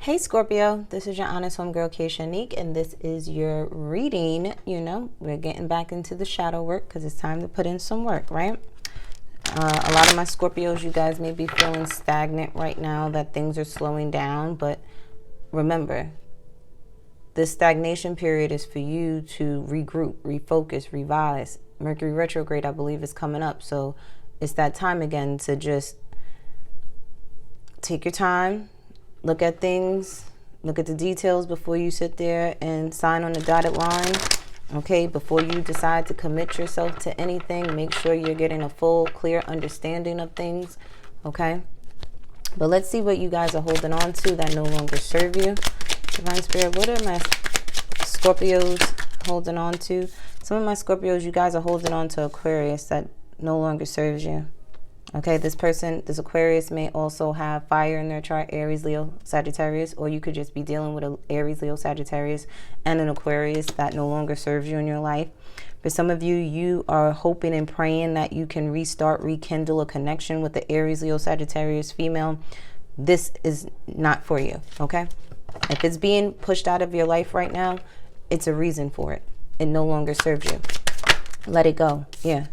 Hey Scorpio, this is your honest homegirl ᴇᴏ, and this is your reading. We're getting back into the shadow work because it's time to put in some work, right? A lot of my Scorpios, you guys may be feeling stagnant right now, that things are slowing down, but remember, this stagnation period is for you to regroup, refocus, revise. Mercury retrograde, I believe, is coming up, so it's that time again to just take your time. Look at things, look at the details before you sit there and sign on the dotted line, okay? Before you decide to commit yourself to anything, make sure you're getting a full, clear understanding of things, okay? But let's see what you guys are holding on to that no longer serve you. Divine Spirit, what are my Scorpios holding on to? Some of my Scorpios, you guys are holding on to Aquarius that no longer serves you. Okay, this Aquarius may also have fire in their chart, Aries, Leo, Sagittarius, or you could just be dealing with an Aries, Leo, Sagittarius, and an Aquarius that no longer serves you in your life. For some of you, you are hoping and praying that you can restart, rekindle a connection with the Aries, Leo, Sagittarius female. This is not for you, okay? If it's being pushed out of your life right now, it's a reason for it. It no longer serves you. Let it go, yeah.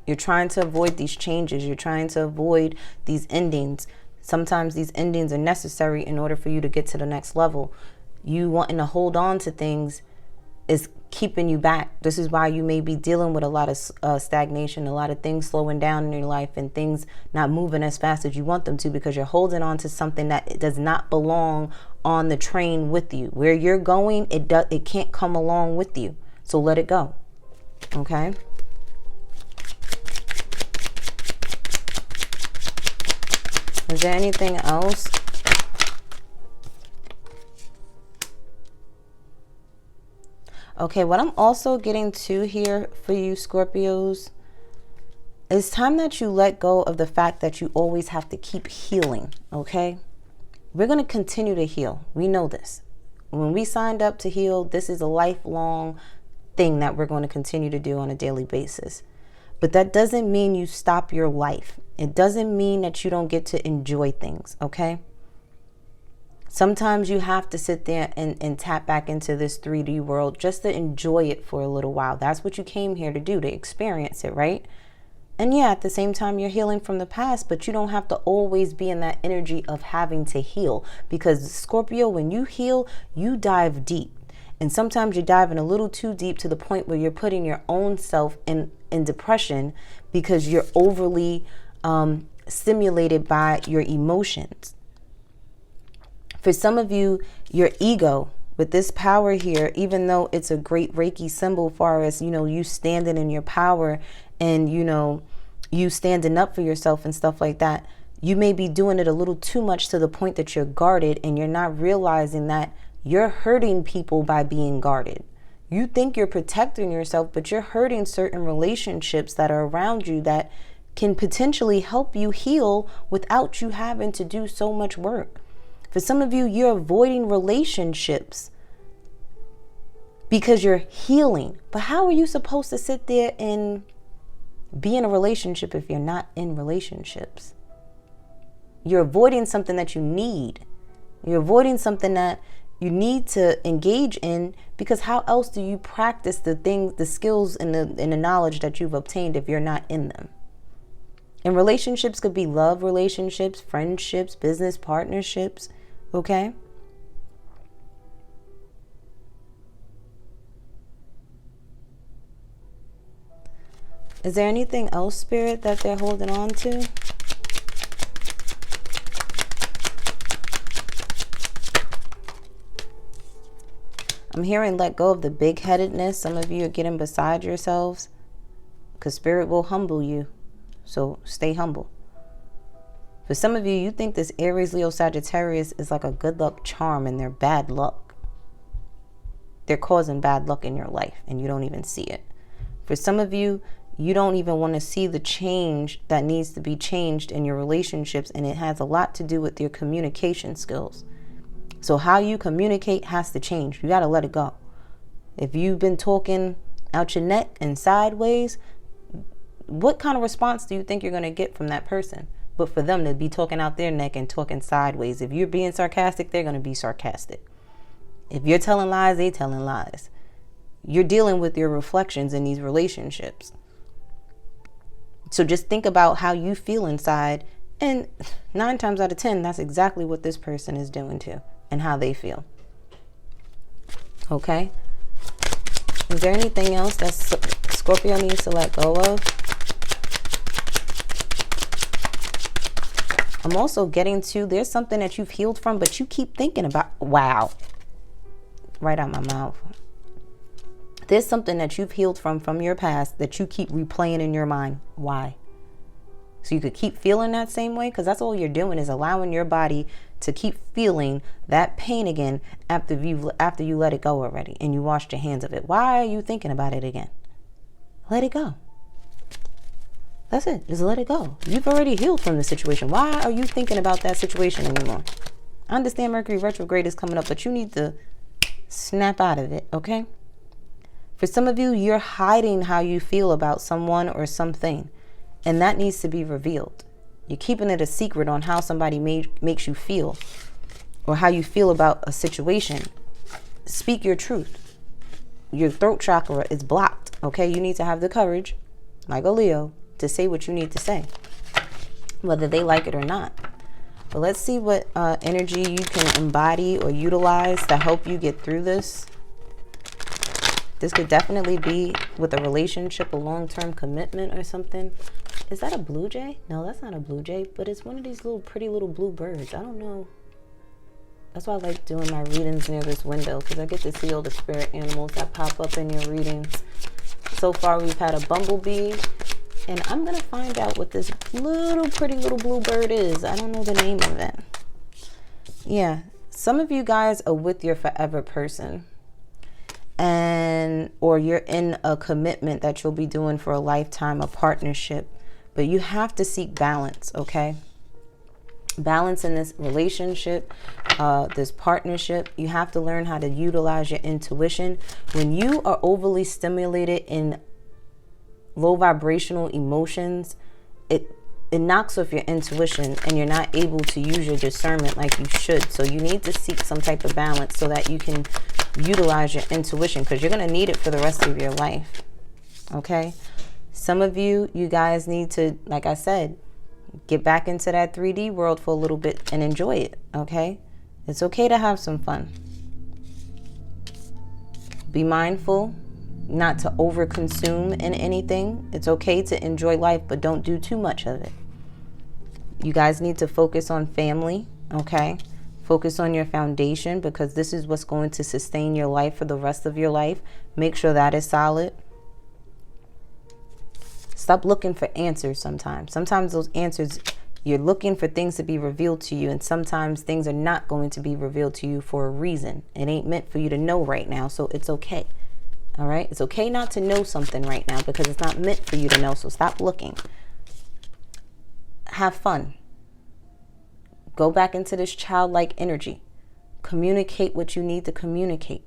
You're trying to avoid these changes. You're trying to avoid these endings. Sometimes these endings are necessary in order for you to get to the next level. You wanting to hold on to things is keeping you back. This is why you may be dealing with a lot of stagnation, a lot of things slowing down in your life and things not moving as fast as you want them to, because you're holding on to something that does not belong on the train with you. Where you're going, it can't come along with you. So let it go, okay? Is there anything else? Okay, what I'm also getting to here for you Scorpios, it's time that you let go of the fact that you always have to keep healing, okay? We're going to continue to heal. We know this. When we signed up to heal, this is a lifelong thing that we're going to continue to do on a daily basis. But that doesn't mean you stop your life. It doesn't mean that you don't get to enjoy things, okay? Sometimes you have to sit there and tap back into this 3D world just to enjoy it for a little while. That's what you came here to do, to experience it, right? And yeah, at the same time, you're healing from the past, but you don't have to always be in that energy of having to heal. Because Scorpio, when you heal, you dive deep. And sometimes you're diving a little too deep to the point where you're putting your own self in depression because you're overly stimulated by your emotions. For some of you, your ego with this power here, even though it's a great Reiki symbol far as, you standing in your power and, you standing up for yourself and stuff like that, you may be doing it a little too much to the point that you're guarded and you're not realizing that you're hurting people by being guarded. You think you're protecting yourself, but you're hurting certain relationships that are around you that can potentially help you heal without you having to do so much work. For some of you, you're avoiding relationships because you're healing. But how are you supposed to sit there and be in a relationship if you're not in relationships? You're avoiding something that you need. You're avoiding something that you need to engage in, because how else do you practice the things, the skills and the knowledge that you've obtained if you're not in them? And relationships could be love relationships, friendships, business partnerships, okay? Is there anything else, Spirit, that they're holding on to? I'm hearing let go of the big-headedness. Some of you are getting beside yourselves because Spirit will humble you. So stay humble. For some of you, you think this Aries, Leo, Sagittarius is like a good luck charm and they're bad luck. They're causing bad luck in your life and you don't even see it. For some of you, you don't even want to see the change that needs to be changed in your relationships, and it has a lot to do with your communication skills. So how you communicate has to change. You got to let it go. If you've been talking out your neck and sideways, what kind of response do you think you're going to get from that person? but for them to be talking out their neck and talking sideways. If you're being sarcastic, they're going to be sarcastic. If you're telling lies, they're telling lies. You're dealing with your reflections in these relationships. So just think about how you feel inside, and 9 times out of 10, that's exactly what this person is doing too, and how they feel. Okay? Is there anything else that Scorpio needs to let go of? I'm also getting to, there's something that you've healed from, but you keep thinking about, wow, right out my mouth. There's something that you've healed from your past that you keep replaying in your mind. Why? So you could keep feeling that same way, because that's all you're doing is allowing your body to keep feeling that pain again after you let it go already and you washed your hands of it. Why are you thinking about it again? Let it go. That's it. Just let it go. You've already healed from the situation. Why are you thinking about that situation anymore? I understand Mercury retrograde is coming up, but you need to snap out of it, okay? For some of you, you're hiding how you feel about someone or something, and that needs to be revealed. You're keeping it a secret on how somebody makes you feel or how you feel about a situation. Speak your truth. Your throat chakra is blocked, okay? You need to have the courage, like a Leo, to say what you need to say, whether they like it or not. But let's see what energy you can embody or utilize to help you get through this. This could definitely be with a relationship, a long-term commitment or something. Is that a blue jay? No, that's not a blue jay, but it's one of these little pretty little blue birds. I don't know. That's why I like doing my readings near this window, because I get to see all the spirit animals that pop up in your readings. So far, we've had a bumblebee, and I'm going to find out what this little pretty little blue bird is. I don't know the name of it. Yeah, some of you guys are with your forever person, or you're in a commitment that you'll be doing for a lifetime, a partnership, but you have to seek balance, okay? Balance in this relationship, this partnership. You have to learn how to utilize your intuition. When you are overly stimulated in low vibrational emotions, it knocks off your intuition and you're not able to use your discernment like you should. So you need to seek some type of balance so that you can utilize your intuition, because you're going to need it for the rest of your life. Okay? Some of you guys need to, like I said, get back into that 3D world for a little bit and enjoy it. Okay? It's okay to have some fun. Be mindful not to overconsume in anything. It's okay to enjoy life, but don't do too much of it. You guys need to focus on family, okay? Focus on your foundation, because this is what's going to sustain your life for the rest of your life. Make sure that is solid. Stop looking for answers sometimes. Sometimes those answers, you're looking for things to be revealed to you, and sometimes things are not going to be revealed to you for a reason. It ain't meant for you to know right now, so it's okay. All right? It's okay not to know something right now because it's not meant for you to know, so stop looking. Have fun. Go back into this childlike energy. Communicate what you need to communicate.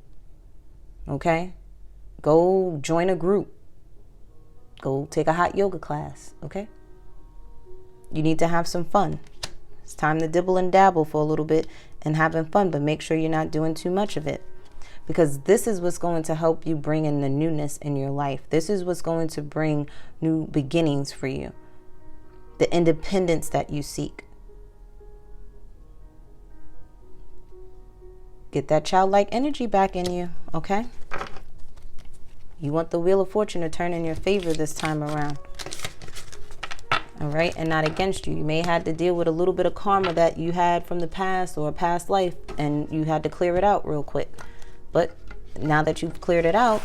Okay? Go join a group. Go take a hot yoga class. Okay? You need to have some fun. It's time to dibble and dabble for a little bit and having fun, but make sure you're not doing too much of it. Because this is what's going to help you bring in the newness in your life. This is what's going to bring new beginnings for you. The independence that you seek. Get that childlike energy back in you, okay? You want the Wheel of Fortune to turn in your favor this time around. All right? And not against you. You may have to deal with a little bit of karma that you had from the past or a past life, and you had to clear it out real quick. But now that you've cleared it out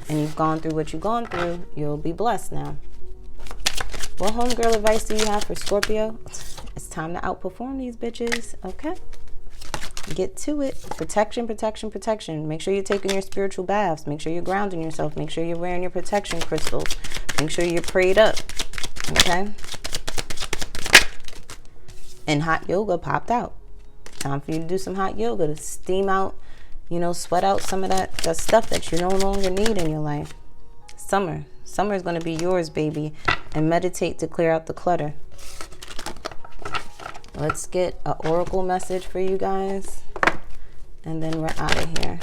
and you've gone through what you've gone through, you'll be blessed now. What homegirl advice do you have for Scorpio? It's time to outperform these bitches, okay? Get to it. Protection, protection, protection. Make sure you're taking your spiritual baths. Make sure you're grounding yourself. Make sure you're wearing your protection crystals. Make sure you're prayed up, okay? And hot yoga popped out. Time for you to do some hot yoga to steam out, you know, sweat out some of that stuff that you no longer need in your life. Summer is going to be yours, baby. And meditate to clear out the clutter. Let's get an oracle message for you guys. And then we're out of here.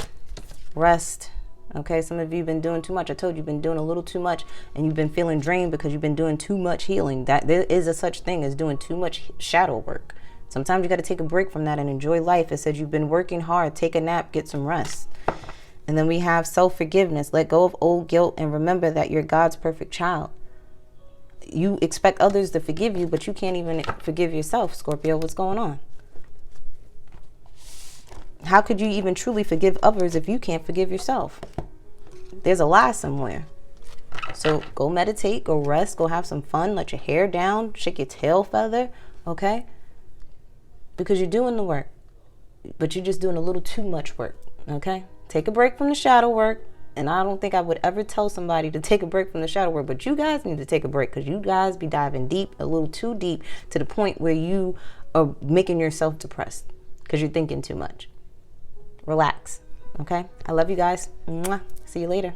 Rest. Okay, some of you have been doing too much. I told you you've been doing a little too much, and you've been feeling drained because you've been doing too much healing. That there is a such thing as doing too much shadow work. Sometimes you got to take a break from that and enjoy life. It says you've been working hard. Take a nap, get some rest. And then we have self-forgiveness. Let go of old guilt and remember that you're God's perfect child. You expect others to forgive you, but you can't even forgive yourself, Scorpio. What's going on? How could you even truly forgive others if you can't forgive yourself? There's a lie somewhere. So go meditate, go rest, go have some fun, let your hair down, shake your tail feather, okay? Because you're doing the work, but you're just doing a little too much work, okay? Take a break from the shadow work. And I don't think I would ever tell somebody to take a break from the shadow work, but you guys need to take a break because you guys be diving deep, a little too deep, to the point where you are making yourself depressed because you're thinking too much. Relax, okay? I love you guys. Mwah. See you later.